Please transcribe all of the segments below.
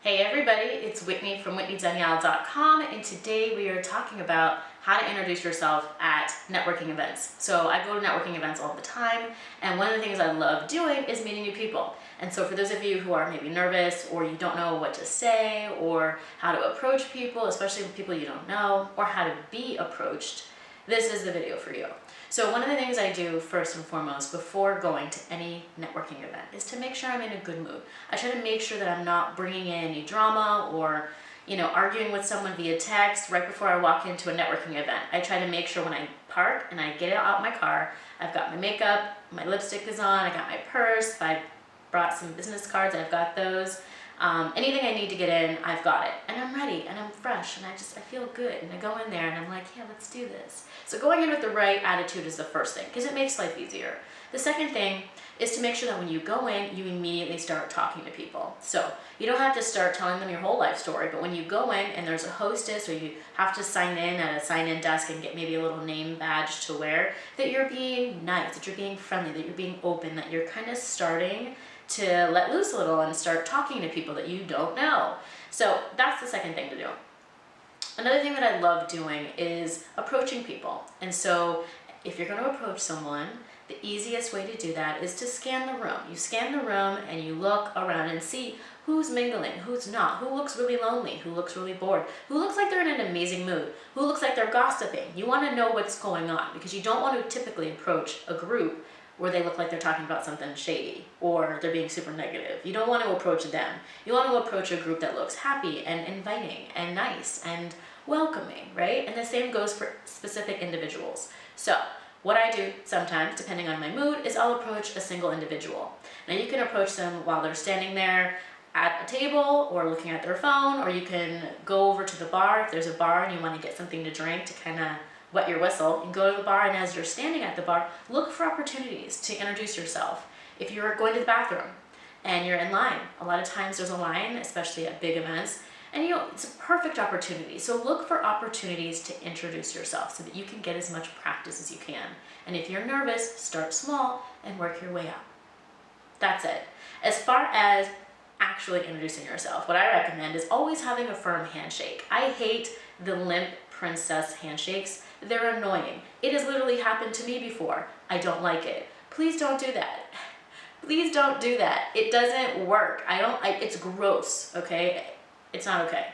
Hey everybody, it's Whitney from whitneydanielle.com, and today we are talking about how to introduce yourself at networking events. So I go to networking events all the time, and one of the things I love doing is meeting new people. And so for those of you who are maybe nervous, or you don't know what to say, or how to approach people, especially with people you don't know, or how to be approached, this is the video for you. So one of the things I do first and foremost before going to any networking event is to make sure I'm in a good mood. I try to make sure that I'm not bringing in any drama or, arguing with someone via text right before I walk into a networking event. I try to make sure when I park and I get out my car, I've got my makeup, my lipstick is on, I got my purse, if I brought some business cards, I've got those. Anything I need to get in, I've got it. And I'm ready and I'm fresh and I feel good. And I go in there and I'm like, yeah, let's do this. So going in with the right attitude is the first thing because it makes life easier. The second thing is to make sure that when you go in, you immediately start talking to people. So you don't have to start telling them your whole life story, but when you go in and there's a hostess or you have to sign in at a sign-in desk and get maybe a little name badge to wear, that you're being nice, that you're being friendly, that you're being open, that you're kind of starting to let loose a little and start talking to people that you don't know. So that's the second thing to do. Another thing that I love doing is approaching people. And so if you're going to approach someone, the easiest way to do that is to scan the room. You scan the room and you look around and see who's mingling, who's not, who looks really lonely, who looks really bored, who looks like they're in an amazing mood, who looks like they're gossiping. You want to know what's going on because you don't want to typically approach a group where they look like they're talking about something shady or they're being super negative. You don't want to approach them. You want to approach a group that looks happy and inviting and nice and welcoming, right? And the same goes for specific individuals. So what I do sometimes, depending on my mood, is I'll approach a single individual. Now you can approach them while they're standing there at a table or looking at their phone, or you can go over to the bar if there's a bar and you want to get something to drink to kind of wet your whistle. You can go to the bar, and as you're standing at the bar, look for opportunities to introduce yourself. If you're going to the bathroom and you're in line, a lot of times there's a line, especially at big events, and it's a perfect opportunity. So look for opportunities to introduce yourself so that you can get as much practice as you can. And if you're nervous, start small and work your way up. That's it. As far as actually introducing yourself, what I recommend is always having a firm handshake. I hate the limp princess handshakes. They're annoying. It has literally happened to me before. I don't like it. Please don't do that. Please don't do that. It doesn't work. It's gross, okay? It's not okay.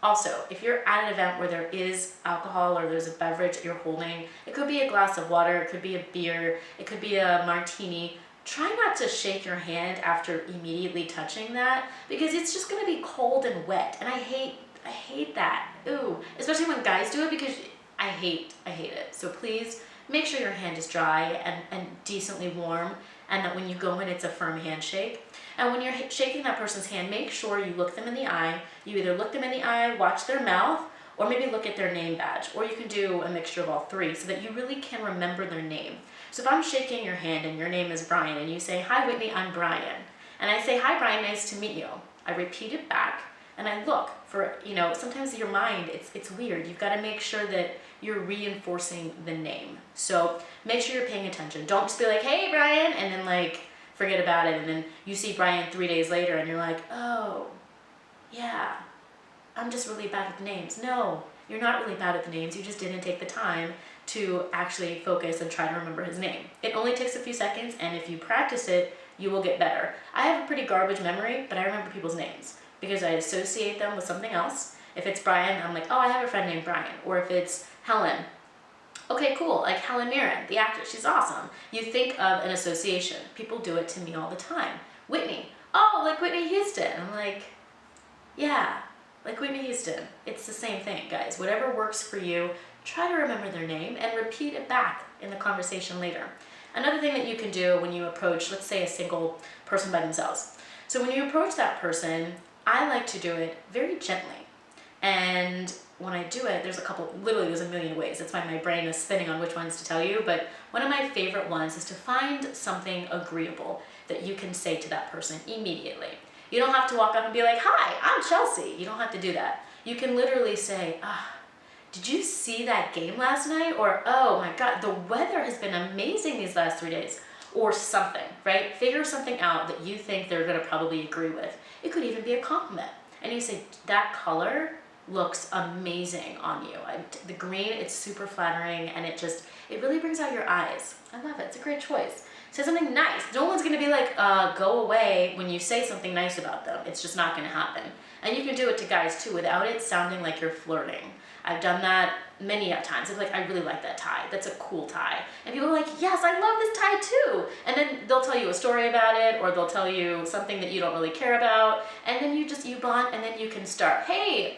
Also, if you're at an event where there is alcohol or there's a beverage that you're holding, it could be a glass of water, it could be a beer, it could be a martini. Try not to shake your hand after immediately touching that because it's just gonna be cold and wet. And I hate that. Ooh, especially when guys do it because I hate it. So please make sure your hand is dry and decently warm, and that when you go in, it's a firm handshake. And when you're shaking that person's hand, make sure you look them in the eye. You either look them in the eye, watch their mouth, or maybe look at their name badge. Or you can do a mixture of all three so that you really can remember their name. So if I'm shaking your hand and your name is Brian and you say, "Hi Whitney, I'm Brian." And I say, "Hi Brian, nice to meet you." I repeat it back and I look for, sometimes your mind, it's weird. You've got to make sure that you're reinforcing the name. So make sure you're paying attention. Don't just be like, "Hey Brian," and then forget about it, and then you see Brian 3 days later and you're like, "Oh, yeah, I'm just really bad at the names." No, you're not really bad at the names. You just didn't take the time to actually focus and try to remember his name. It only takes a few seconds, and if you practice it, you will get better. I have a pretty garbage memory, but I remember people's names because I associate them with something else. If it's Brian, I'm like, "Oh, I have a friend named Brian." Or if it's Helen, okay, cool, like Helen Mirren, the actress, she's awesome. You think of an association. People do it to me all the time. Whitney, oh, like Whitney Houston. I'm like, yeah, like Whitney Houston. It's the same thing, guys. Whatever works for you, try to remember their name and repeat it back in the conversation later. Another thing that you can do when you approach, let's say, a single person by themselves. So when you approach that person, I like to do it very gently. And when I do it, there's a million ways. That's why my brain is spinning on which ones to tell you. But one of my favorite ones is to find something agreeable that you can say to that person immediately. You don't have to walk up and be like, "Hi, I'm Chelsea." You don't have to do that. You can literally say, "Did you see that game last night?" Or, "Oh my God, the weather has been amazing these last 3 days." Or something, right? Figure something out that you think they're gonna probably agree with. It could even be a compliment. and you say, that color looks amazing on you. The green, it's super flattering, and it really brings out your eyes. I love it. It's a great choice. Say something nice. No one's gonna be like, go away when you say something nice about them. It's just not gonna happen. And you can do it to guys too without it sounding like you're flirting. I've done that many times. It's like, I really like that tie. That's a cool tie. And people are like, yes, I love this tie too. And then they'll tell you a story about it, or they'll tell you something that you don't really care about. And then you bond, and then you can start, hey,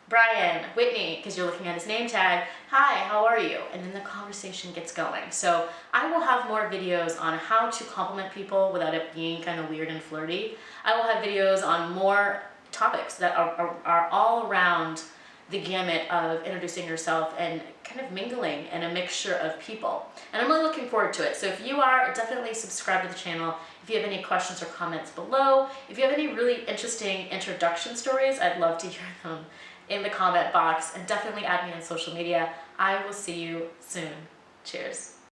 Brian, Whitney, because you're looking at his name tag, hi, how are you? And then the conversation gets going. So I will have more videos on how to compliment people without it being kind of weird and flirty. I will have videos on more topics that are all around the gamut of introducing yourself and kind of mingling and a mixture of people. And I'm really looking forward to it. So if you are, definitely subscribe to the channel. If you have any questions or comments below, if you have any really interesting introduction stories, I'd love to hear them in the comment box, and definitely add me on social media. I will see you soon. Cheers.